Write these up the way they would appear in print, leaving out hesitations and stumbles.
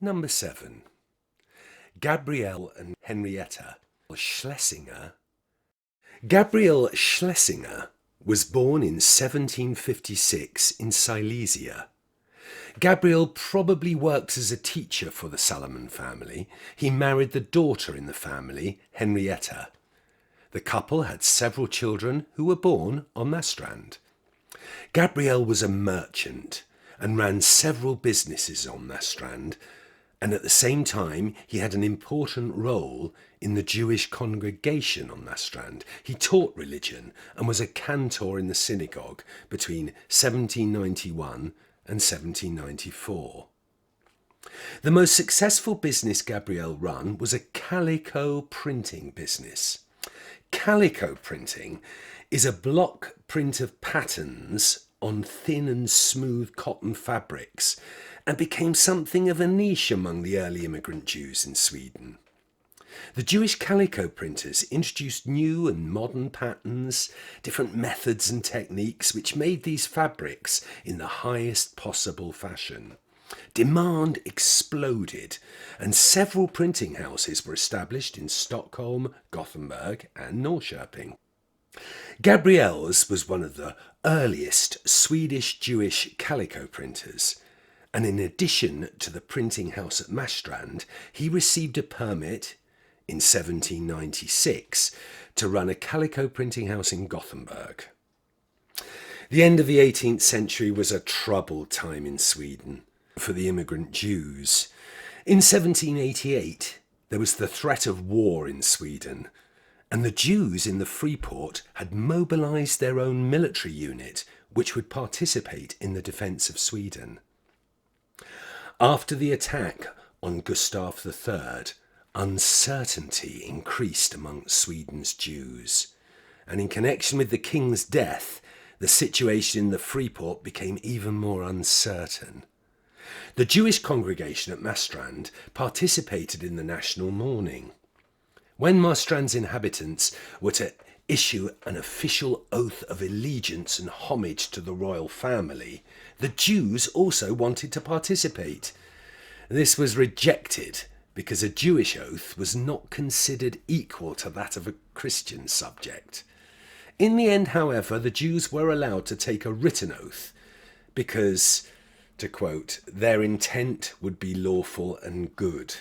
Number 7. Gabriel and Henriette Schlesinger. Gabriel Schlesinger was born in 1756 in Silesia. Gabriel probably worked as a teacher for the Salomon family. He married the daughter in the family, Henriette. The couple had several children who were born on Marstrand. Gabriel was a merchant and ran several businesses on Marstrand, and at the same time he had an important role in the Jewish congregation on Marstrand. He taught religion and was a cantor in the synagogue between 1791 and 1794. The most successful business Gabriel ran was a calico printing business. Calico printing is a block print of patterns on thin and smooth cotton fabrics, and became something of a niche among the early immigrant Jews in Sweden. The Jewish calico printers introduced new and modern patterns, different methods and techniques which made these fabrics in the highest possible fashion. Demand exploded, and several printing houses were established in Stockholm, Gothenburg and Norrköping. Gabriel's was one of the earliest Swedish Jewish calico printers, and in addition to the printing house at Marstrand, he received a permit in 1796 to run a calico printing house in Gothenburg. The end of the 18th century was a troubled time in Sweden for the immigrant Jews. In 1788, there was the threat of war in Sweden, and the Jews in the Freeport had mobilised their own military unit, which would participate in the defence of Sweden. After the attack on Gustav III, uncertainty increased amongst Sweden's Jews, and in connection with the king's death, the situation in the Freeport became even more uncertain. The Jewish congregation at Marstrand participated in the national mourning. When Marstrand's inhabitants were to issue an official oath of allegiance and homage to the royal family, the Jews also wanted to participate. This was rejected because a Jewish oath was not considered equal to that of a Christian subject. In the end, however, the Jews were allowed to take a written oath because, to quote, their intent would be lawful and good.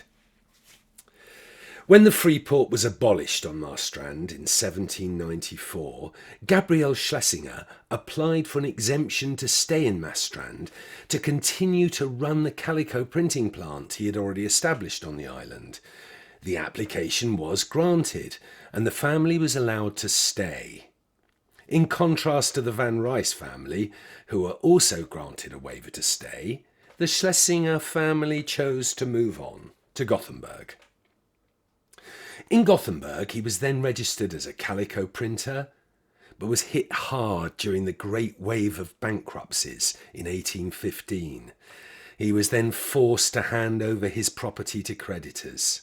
When the Freeport was abolished on Marstrand in 1794, Gabriel Schlesinger applied for an exemption to stay in Marstrand to continue to run the calico printing plant he had already established on the island. The application was granted, and the family was allowed to stay. In contrast to the Van Rice family, who were also granted a waiver to stay, the Schlesinger family chose to move on to Gothenburg. In Gothenburg, he was then registered as a calico printer, but was hit hard during the great wave of bankruptcies in 1815. He was then forced to hand over his property to creditors.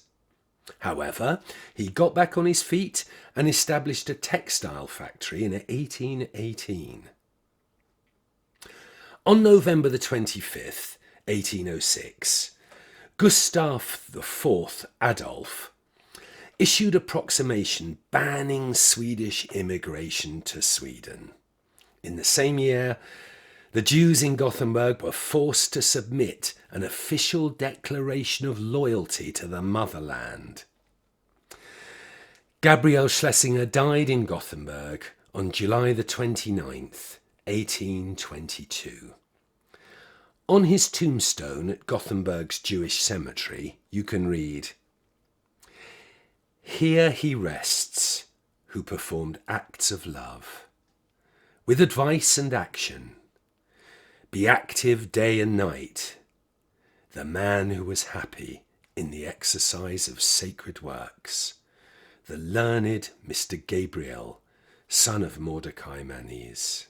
However, he got back on his feet and established a textile factory in 1818. On November the 25th, 1806, Gustav IV Adolf issued a proclamation banning Swedish immigration to Sweden. In the same year, the Jews in Gothenburg were forced to submit an official declaration of loyalty to the motherland. Gabriel Schlesinger died in Gothenburg on July the 29th, 1822. On his tombstone at Gothenburg's Jewish cemetery, you can read, "Here he rests, who performed acts of love. With advice and action, be active day and night, the man who was happy in the exercise of sacred works, the learned Mr. Gabriel, son of Mordecai Manese."